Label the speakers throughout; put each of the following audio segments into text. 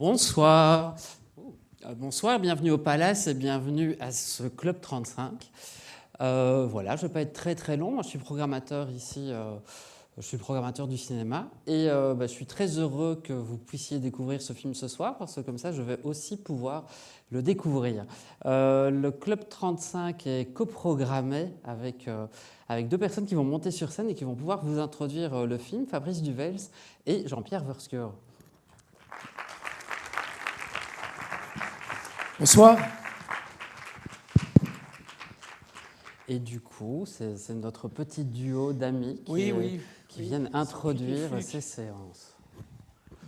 Speaker 1: Bonsoir. Bonsoir, bienvenue au Palace et bienvenue à ce Club 35. Voilà, je ne vais pas être très très long. Moi, je suis programmateur ici, je suis programmateur du cinéma et je suis très heureux que vous puissiez découvrir ce film ce soir parce que comme ça, je vais aussi pouvoir le découvrir. Le Club 35 est coprogrammé avec deux personnes qui vont monter sur scène et qui vont pouvoir vous introduire le film, Fabrice Duvels et Jean-Pierre Verskeur.
Speaker 2: Bonsoir.
Speaker 1: Et du coup, c'est notre petit duo d'amis qui viennent introduire ces séances.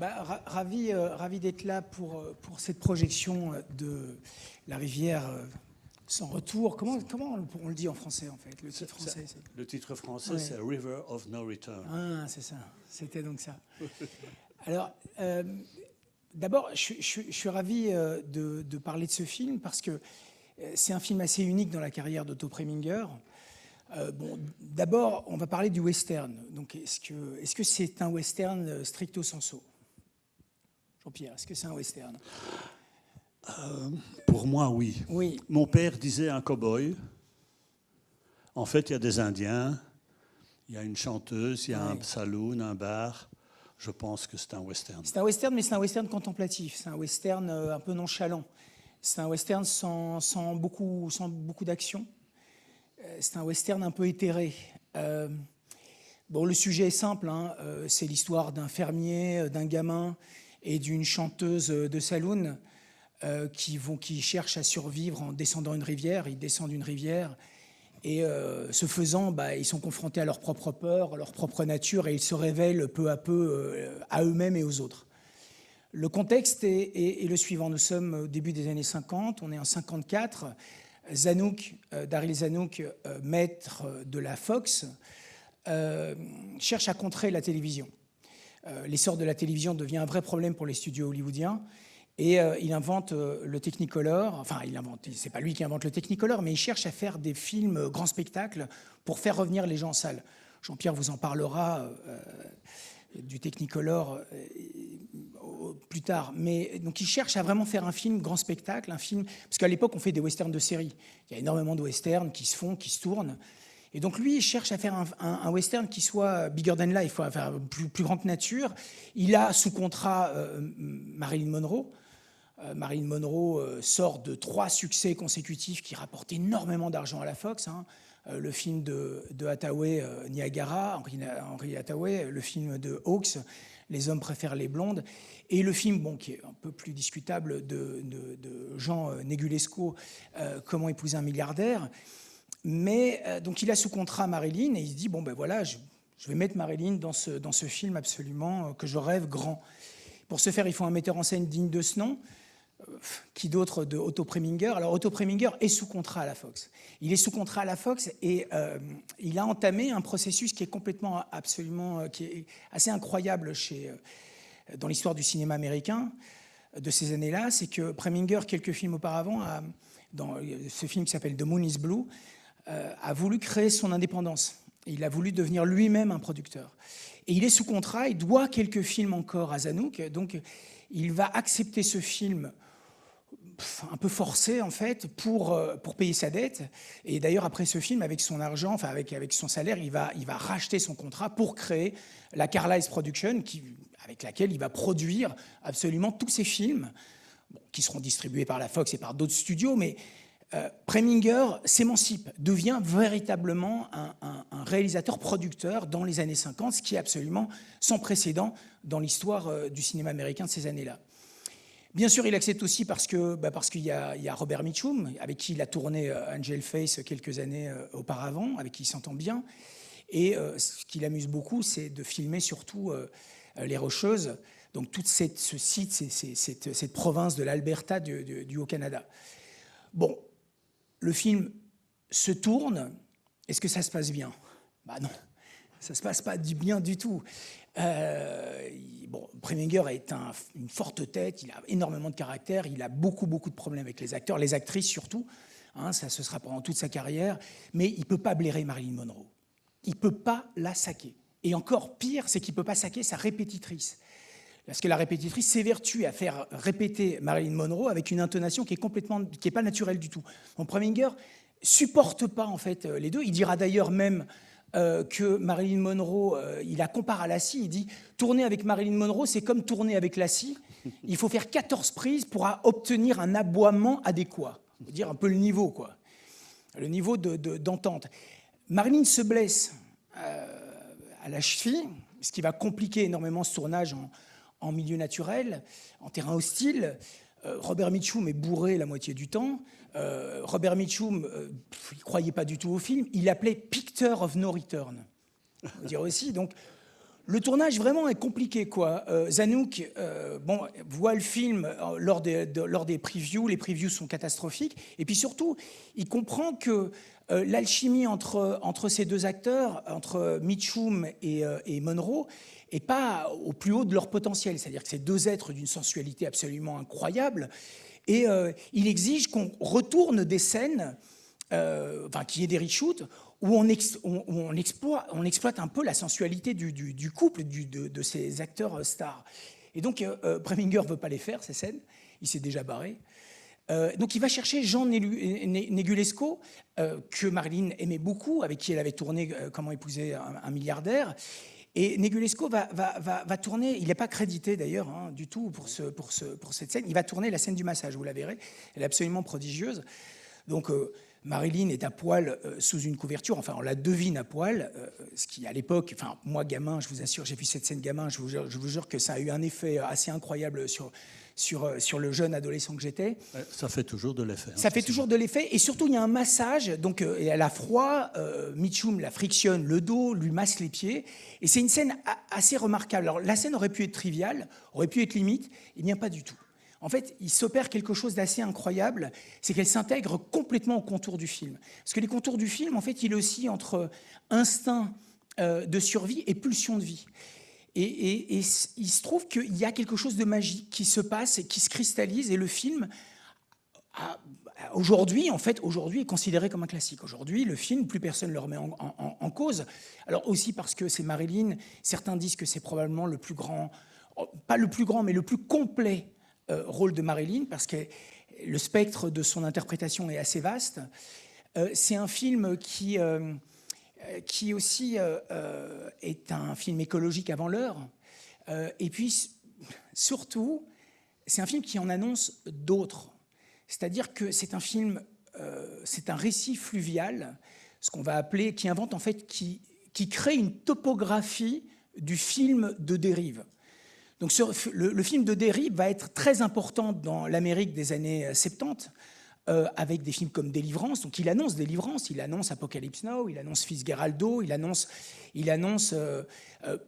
Speaker 2: Ravi d'être là pour cette projection de La rivière sans retour. Comment on le dit en français, en fait?
Speaker 3: Le titre français, c'est River of No Return.
Speaker 2: Ah, c'est ça. C'était donc ça. Alors, d'abord, je suis ravi de parler de ce film parce que c'est un film assez unique dans la carrière d'Otto Preminger. D'abord, on va parler du western. Donc, est-ce que c'est un western stricto sensu? Jean-Pierre, est-ce que c'est un western?
Speaker 3: Pour moi, oui.
Speaker 2: Oui.
Speaker 3: Mon père disait un cow-boy. En fait, il y a des Indiens, il y a une chanteuse, il y a un saloon, un bar. Je pense que c'est un western.
Speaker 2: C'est un western, mais c'est un western contemplatif. C'est un western un peu nonchalant. C'est un western sans beaucoup d'action. C'est un western un peu éthéré. Le sujet est simple. C'est l'histoire d'un fermier, d'un gamin et d'une chanteuse de saloon qui cherchent à survivre en descendant une rivière. Ils descendent une rivière. Et ce faisant, ils sont confrontés à leur propre peur, à leur propre nature, et ils se révèlent peu à peu à eux-mêmes et aux autres. Le contexte est le suivant. Nous sommes au début des années 50, on est en 54. Daryl Zanuck, maître de la Fox, cherche à contrer la télévision. L'essor de la télévision devient un vrai problème pour les studios hollywoodiens. Et il invente le Technicolor. Enfin, c'est pas lui qui invente le Technicolor, mais il cherche à faire des films grand spectacle pour faire revenir les gens en salle. Jean-Pierre vous en parlera du Technicolor plus tard. Mais donc, il cherche à vraiment faire un film grand spectacle, parce qu'à l'époque, on fait des westerns de série. Il y a énormément de westerns qui se font, qui se tournent. Et donc, lui, il cherche à faire un western qui soit bigger than life, enfin, plus grand que nature. Il a sous contrat Marilyn Monroe. Marilyn Monroe sort de 3 succès consécutifs qui rapportent énormément d'argent à la Fox. Le film de Hathaway, Niagara, Henry Hathaway, le film de Hawks, Les hommes préfèrent les blondes, et le film qui est un peu plus discutable de Jean Negulesco, Comment épouser un milliardaire. Mais donc il a sous contrat Marilyn et il se dit je vais mettre Marilyn dans ce film absolument que je rêve grand. Pour ce faire, il faut un metteur en scène digne de ce nom. Qui d'autre de Otto Preminger? Alors Otto Preminger est sous contrat à la Fox. Il est sous contrat à la Fox et il a entamé un processus qui est qui est assez incroyable dans l'histoire du cinéma américain de ces années-là. C'est que Preminger, quelques films auparavant, dans ce film qui s'appelle The Moon is Blue, a voulu créer son indépendance. Il a voulu devenir lui-même un producteur. Et il est sous contrat, il doit quelques films encore à Zanuck, donc il va accepter ce film un peu forcé en fait pour payer sa dette. Et d'ailleurs après ce film, avec son argent, avec son salaire, il va racheter son contrat pour créer la Carlisle Production, avec laquelle il va produire absolument tous ses films, qui seront distribués par la Fox et par d'autres studios, mais Preminger s'émancipe, devient véritablement un réalisateur-producteur dans les années 50, ce qui est absolument sans précédent dans l'histoire du cinéma américain de ces années-là. Bien sûr, il accepte aussi parce qu'il y a Robert Mitchum, avec qui il a tourné Angel Face quelques années auparavant, avec qui il s'entend bien. Et ce qui l'amuse beaucoup, c'est de filmer surtout les Rocheuses, donc toute cette province de l'Alberta du Haut-Canada. Le film se tourne. Est-ce que ça se passe bien? Non, ça ne se passe pas bien du tout. Preminger est une forte tête, il a énormément de caractère, il a beaucoup de problèmes avec les acteurs, les actrices surtout. Ça se sera pendant toute sa carrière. Mais il ne peut pas blairer Marilyn Monroe. Il ne peut pas la saquer. Et encore pire, c'est qu'il ne peut pas saquer sa répétitrice. Parce que la répétitrice s'évertue à faire répéter Marilyn Monroe avec une intonation qui est pas naturelle du tout. Donc Preminger supporte pas en fait les deux. Il dira d'ailleurs même que Marilyn Monroe, il la compare à Lassie. Il dit tourner avec Marilyn Monroe, c'est comme tourner avec Lassie. Il faut faire 14 prises pour obtenir un aboiement adéquat. On peut dire un peu le niveau, quoi. Le niveau d'entente. Marilyn se blesse à la cheville, ce qui va compliquer énormément ce tournage en milieu naturel, en terrain hostile. Robert Mitchum est bourré la moitié du temps. Robert Mitchum, il ne croyait pas du tout au film. Il l'appelait Picture of No Return. On va dire aussi. Donc, le tournage vraiment est compliqué, quoi. Zanuck voit le film lors des previews. Les previews sont catastrophiques. Et puis surtout, il comprend que l'alchimie entre ces deux acteurs, entre Mitchum et Monroe, n'est pas au plus haut de leur potentiel. C'est-à-dire que c'est deux êtres d'une sensualité absolument incroyable. Et il exige qu'on retourne des scènes, qu'il y ait des reshoots, où on exploite un peu la sensualité du couple, de ces acteurs stars. Et donc, Preminger ne veut pas les faire, ces scènes. Il s'est déjà barré. Donc, il va chercher Jean Negulesco, que Marilyn aimait beaucoup, avec qui elle avait tourné Comment épouser un milliardaire. Et Negulesco va tourner, il n'est pas crédité d'ailleurs du tout pour cette scène, il va tourner la scène du massage, vous la verrez, elle est absolument prodigieuse. Donc Marilyn est à poil sous une couverture, enfin on la devine à poil, ce qui à l'époque, enfin moi gamin, je vous assure, j'ai vu cette scène gamin, je vous jure que ça a eu un effet assez incroyable sur le jeune adolescent que j'étais.
Speaker 3: Ça fait toujours de l'effet.
Speaker 2: Ça fait toujours de l'effet, et surtout il y a un massage, donc elle a froid, Mitchum la frictionne le dos, lui masse les pieds, et c'est une scène assez remarquable. Alors la scène aurait pu être triviale, aurait pu être limite, il n'y a pas du tout. En fait, il s'opère quelque chose d'assez incroyable, c'est qu'elle s'intègre complètement au contour du film. Parce que les contours du film, en fait, il oscille entre instinct de survie et pulsion de vie. Et il se trouve qu'il y a quelque chose de magique qui se passe et qui se cristallise, et le film, aujourd'hui, est considéré comme un classique. Aujourd'hui, le film, plus personne ne le remet en cause. Alors aussi parce que c'est Marilyn, certains disent que c'est probablement le plus grand, pas le plus grand, mais le plus complet rôle de Marilyn, parce que le spectre de son interprétation est assez vaste. C'est un film qui aussi est un film écologique avant l'heure. Et puis, surtout, c'est un film qui en annonce d'autres. C'est-à-dire que c'est un film, c'est un récit fluvial, ce qu'on va appeler, qui invente en fait, qui crée une topographie du film de dérive. Donc le film de dérive va être très important dans l'Amérique des années 70, avec des films comme Délivrance. Donc il annonce Délivrance, il annonce Apocalypse Now, il annonce Fitzgeraldo, il annonce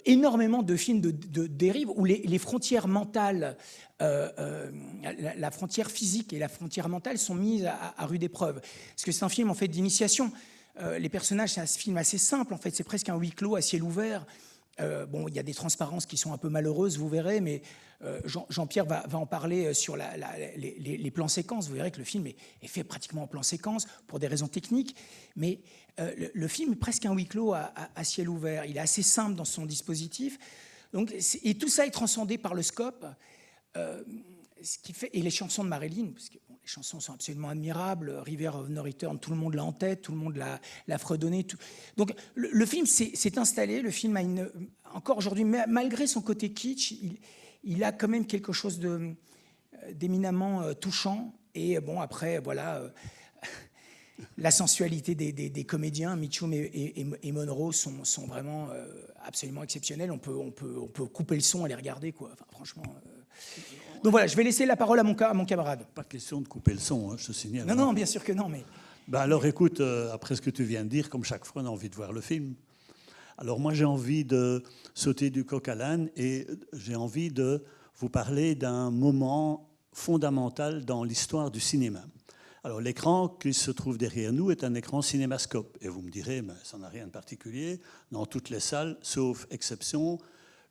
Speaker 2: énormément de films de dérive où les frontières mentales, la frontière physique et la frontière mentale sont mises à rude épreuve. Parce que c'est un film en fait d'initiation. Les personnages, c'est un film assez simple en fait, c'est presque un huis clos à ciel ouvert. Il y a des transparences qui sont un peu malheureuses, vous verrez, mais Jean-Pierre va en parler sur les plans séquences. Vous verrez que le film est fait pratiquement en plan séquence pour des raisons techniques, mais le film est presque un huis clos à ciel ouvert. Il est assez simple dans son dispositif. Donc, et tout ça est transcendé par le scope, ce qui fait, et les chansons de Marilyn, parce que les chansons sont absolument admirables. River of No Return, tout le monde l'a en tête, tout le monde l'a fredonné. Donc le film s'est installé, le film a encore aujourd'hui, malgré son côté kitsch, il a quand même quelque chose d'éminemment touchant. Et bon, après, voilà, la sensualité des comédiens, Mitchum et Monroe, sont vraiment absolument exceptionnels. On peut couper le son et les regarder, quoi. Enfin, franchement... Donc voilà, je vais laisser la parole à mon camarade.
Speaker 3: Pas question de couper le son, je te signale.
Speaker 2: Non, bien sûr que non, mais...
Speaker 3: Alors écoute, après ce que tu viens de dire, comme chaque fois, on a envie de voir le film. Alors moi, j'ai envie de sauter du coq à l'âne et j'ai envie de vous parler d'un moment fondamental dans l'histoire du cinéma. Alors l'écran qui se trouve derrière nous est un écran cinémascope. Et vous me direz, mais ça n'a rien de particulier dans toutes les salles, sauf exception.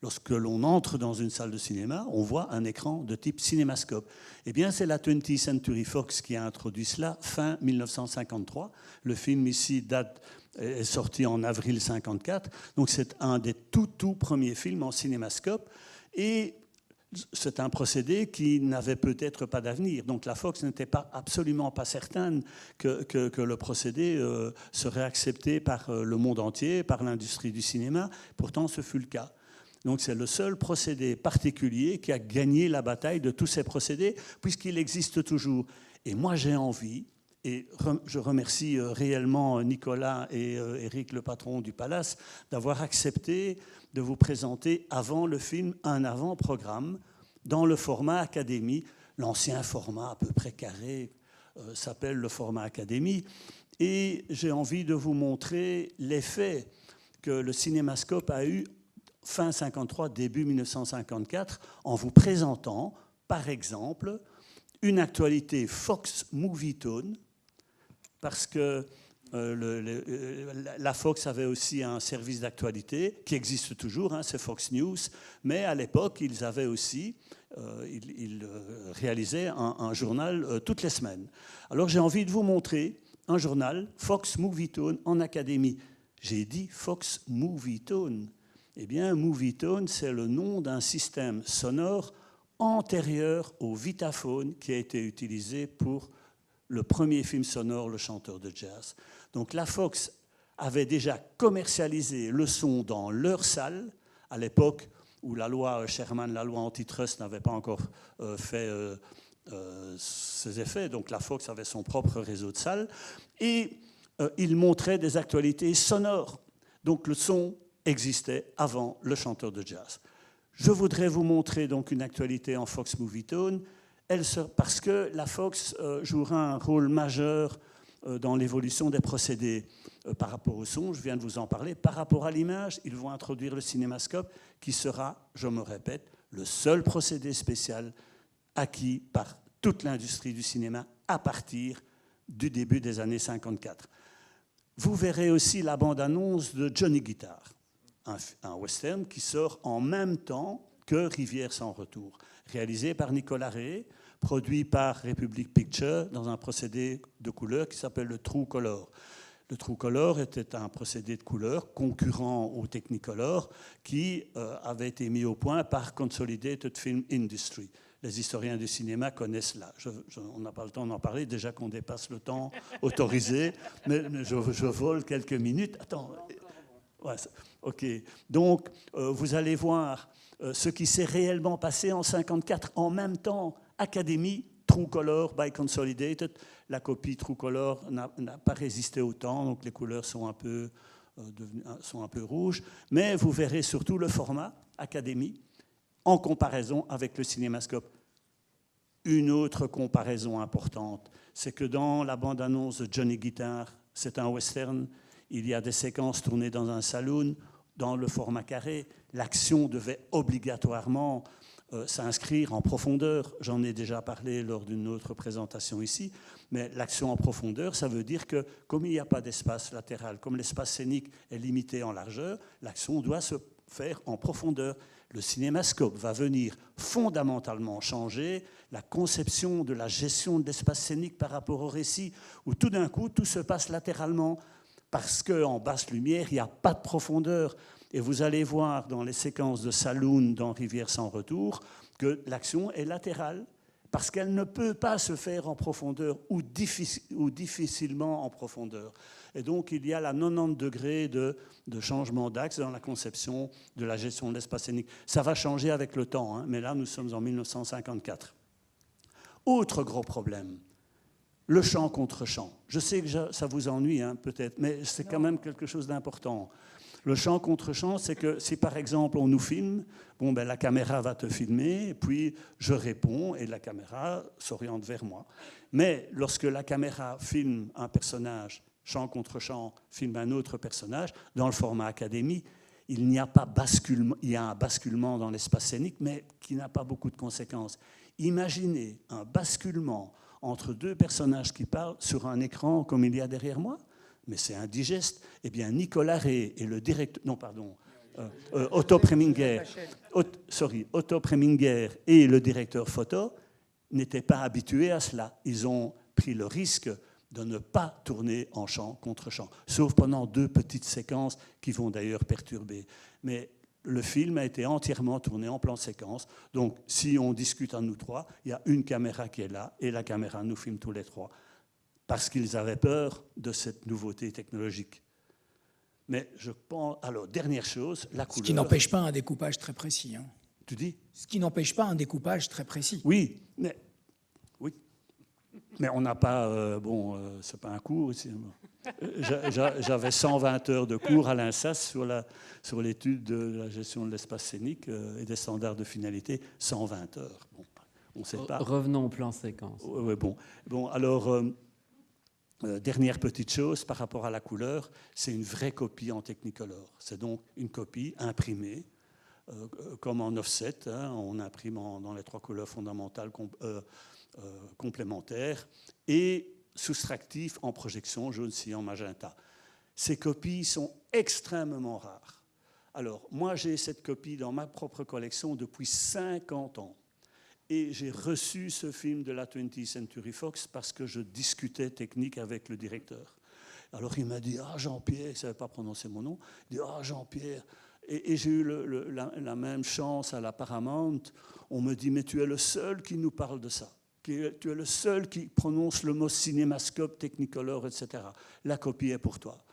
Speaker 3: Lorsque l'on entre dans une salle de cinéma, on voit un écran de type cinémascope. Eh bien, c'est la 20th Century Fox qui a introduit cela fin 1953. Le film ici est sorti en avril 1954. Donc, c'est un des tout premiers films en cinémascope. Et c'est un procédé qui n'avait peut-être pas d'avenir. Donc la Fox n'était absolument pas certaine que le procédé serait accepté par le monde entier, par l'industrie du cinéma. Pourtant, ce fut le cas. Donc c'est le seul procédé particulier qui a gagné la bataille de tous ces procédés, puisqu'il existe toujours. Et moi, j'ai envie, et je remercie réellement Nicolas et Eric, le patron du Palace, d'avoir accepté de vous présenter avant le film un avant-programme dans le format Académie. L'ancien format à peu près carré s'appelle le format Académie. Et j'ai envie de vous montrer l'effet que le cinémascope a eu fin 1953, début 1954, en vous présentant, par exemple, une actualité Fox Movietone, parce que la Fox avait aussi un service d'actualité qui existe toujours, hein, c'est Fox News, mais à l'époque, ils avaient aussi, ils réalisaient un journal toutes les semaines. Alors j'ai envie de vous montrer un journal, Fox Movietone, en Académie. J'ai dit Fox Movietone. Eh bien, Movietone, c'est le nom d'un système sonore antérieur au Vitaphone qui a été utilisé pour le premier film sonore, Le chanteur de jazz. Donc la Fox avait déjà commercialisé le son dans leur salle, à l'époque où la loi Sherman, la loi antitrust, n'avait pas encore fait ses effets. Donc la Fox avait son propre réseau de salles. Et il montrait des actualités sonores. Donc le son existait avant Le chanteur de jazz. Je voudrais vous montrer donc une actualité en Fox Movietone, parce que la Fox jouera un rôle majeur dans l'évolution des procédés par rapport au son, je viens de vous en parler. Par rapport à l'image, ils vont introduire le cinémascope qui sera, je me répète, le seul procédé spécial acquis par toute l'industrie du cinéma à partir du début des années 54. Vous verrez aussi la bande-annonce de Johnny Guitar, un western qui sort en même temps que Rivière sans retour, réalisé par Nicolas Rey, produit par Republic Pictures dans un procédé de couleur qui s'appelle le True Color. Le True Color était un procédé de couleur concurrent au Technicolor qui avait été mis au point par Consolidated Film Industry. Les historiens du cinéma connaissent cela. On n'a pas le temps d'en parler, déjà qu'on dépasse le temps autorisé, mais je vole quelques minutes. Attends. Ouais, ok. Donc, vous allez voir ce qui s'est réellement passé en 1954 en même temps. Académie, True Color by Consolidated. La copie True Color n'a pas résisté au temps, donc les couleurs sont un peu rouges. Mais vous verrez surtout le format Académie en comparaison avec le cinémascope. Une autre comparaison importante, c'est que dans la bande-annonce de Johnny Guitar, c'est un western, il y a des séquences tournées dans un saloon, dans le format carré. L'action devait obligatoirement s'inscrire en profondeur. J'en ai déjà parlé lors d'une autre présentation ici, mais l'action en profondeur, ça veut dire que comme il n'y a pas d'espace latéral, comme l'espace scénique est limité en largeur, l'action doit se faire en profondeur. Le cinémascope va venir fondamentalement changer la conception de la gestion de l'espace scénique par rapport au récit, où tout d'un coup, tout se passe latéralement, parce qu'en basse lumière, il n'y a pas de profondeur. Et vous allez voir dans les séquences de saloon dans Rivière sans retour que l'action est latérale, parce qu'elle ne peut pas se faire en profondeur ou difficilement en profondeur. Et donc, il y a là 90 degrés de changement d'axe dans la conception de la gestion de l'espace scénique. Ça va changer avec le temps, hein, mais là, nous sommes en 1954. Autre gros problème, le chant contre chant. Je sais que ça vous ennuie, hein, peut-être, mais c'est quand même quelque chose d'important. Le chant contre chant, c'est que si par exemple on nous filme, bon, ben, la caméra va te filmer, et puis je réponds et la caméra s'oriente vers moi. Mais lorsque la caméra filme un personnage, chant contre chant, filme un autre personnage, dans le format Académie, il n'y a pas basculement, il y a un basculement dans l'espace scénique, mais qui n'a pas beaucoup de conséquences. Imaginez un basculement entre deux personnages qui parlent sur un écran comme il y a derrière moi. Mais c'est indigeste. Eh bien, Nicolas Rey et le directeur... Non, pardon. Otto Preminger et le directeur photo n'étaient pas habitués à cela. Ils ont pris le risque de ne pas tourner en chant contre chant, sauf pendant 2 petites séquences qui vont d'ailleurs perturber. Mais le film a été entièrement tourné en plan séquence. Donc, si on discute à nous trois, il y a une caméra qui est là et la caméra nous filme tous les trois. Parce qu'ils avaient peur de cette nouveauté technologique. Mais je pense... Alors, dernière chose, la couleur...
Speaker 2: Ce qui n'empêche pas un découpage très précis. Hein.
Speaker 3: Tu dis?
Speaker 2: Ce qui n'empêche pas un découpage très précis.
Speaker 3: Oui, mais on n'a pas... c'est pas un cours ici. J'avais 120 heures de cours à l'INSAS sur l'étude de la gestion de l'espace scénique et des standards de finalité. 120 heures. Bon, on ne sait pas.
Speaker 1: Revenons au plan séquence.
Speaker 3: Ouais, bon, alors, dernière petite chose par rapport à la couleur, c'est une vraie copie en Technicolor. C'est donc une copie imprimée, comme en offset. Hein, on imprime dans les 3 couleurs fondamentales complémentaires et soustractif en projection, jaune, cyan, magenta. Ces copies sont extrêmement rares. Alors, moi, j'ai cette copie dans ma propre collection depuis 50 ans. Et j'ai reçu ce film de la 20th Century Fox parce que je discutais technique avec le directeur. Alors, il m'a dit « Ah, Jean-Pierre », il ne savait pas prononcer mon nom, il dit « Ah, Jean-Pierre ». Et j'ai eu la même chance à la Paramount. On me dit « Mais tu es le seul qui nous parle de ça. Tu es le seul qui prononce le mot cinémascope, Technicolor, etc. La copie est pour toi. »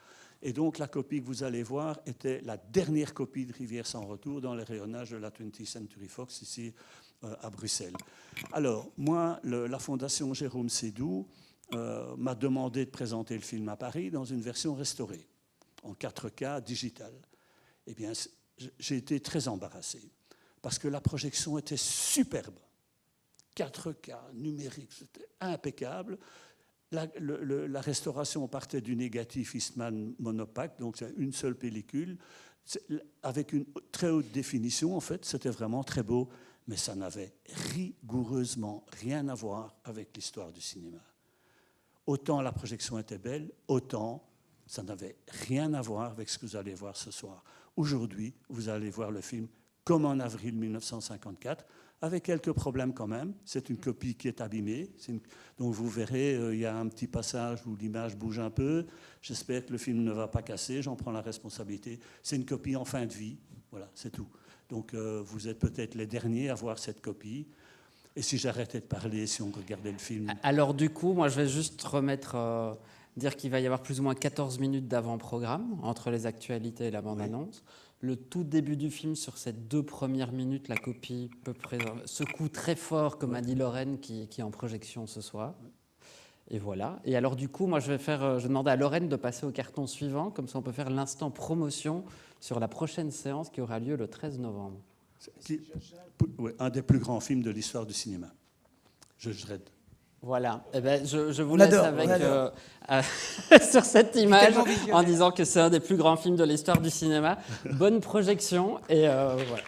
Speaker 3: Et donc, la copie que vous allez voir était la dernière copie de Rivière sans retour dans les rayonnages de la 20th Century Fox, ici à Bruxelles. Alors, moi, la Fondation Jérôme Sédou m'a demandé de présenter le film à Paris dans une version restaurée, en 4K digital. Eh bien, j'ai été très embarrassé, parce que la projection était superbe. 4K numérique, c'était impeccable. La restauration partait du négatif Eastman monopaque, donc c'est une seule pellicule, avec une très haute définition, en fait, c'était vraiment très beau, mais ça n'avait rigoureusement rien à voir avec l'histoire du cinéma. Autant la projection était belle, autant ça n'avait rien à voir avec ce que vous allez voir ce soir. Aujourd'hui, vous allez voir le film comme en avril 1954, avec quelques problèmes quand même. C'est une copie qui est abîmée. Donc vous verrez, il y a un petit passage où l'image bouge un peu. J'espère que le film ne va pas casser, j'en prends la responsabilité. C'est une copie en fin de vie, voilà, c'est tout. Donc vous êtes peut-être les derniers à voir cette copie. Et si j'arrêtais de parler, si on regardait le film...
Speaker 1: Alors du coup, moi je vais juste remettre... dire qu'il va y avoir plus ou moins 14 minutes d'avant-programme entre les actualités et la bande-annonce. Oui. Le tout début du film, sur ces 2 premières minutes, la copie secoue très fort, comme a dit Lorraine, qui est en projection ce soir. Et voilà. Et alors du coup, moi je vais demander à Lorraine de passer au carton suivant, comme ça on peut faire l'instant promotion sur la prochaine séance qui aura lieu le 13 novembre.
Speaker 3: Un des plus grands films de l'histoire du cinéma. Judge Dredd.
Speaker 1: Voilà, eh ben, je vous laisse avec sur cette image en disant que c'est un des plus grands films de l'histoire du cinéma. Bonne projection et voilà.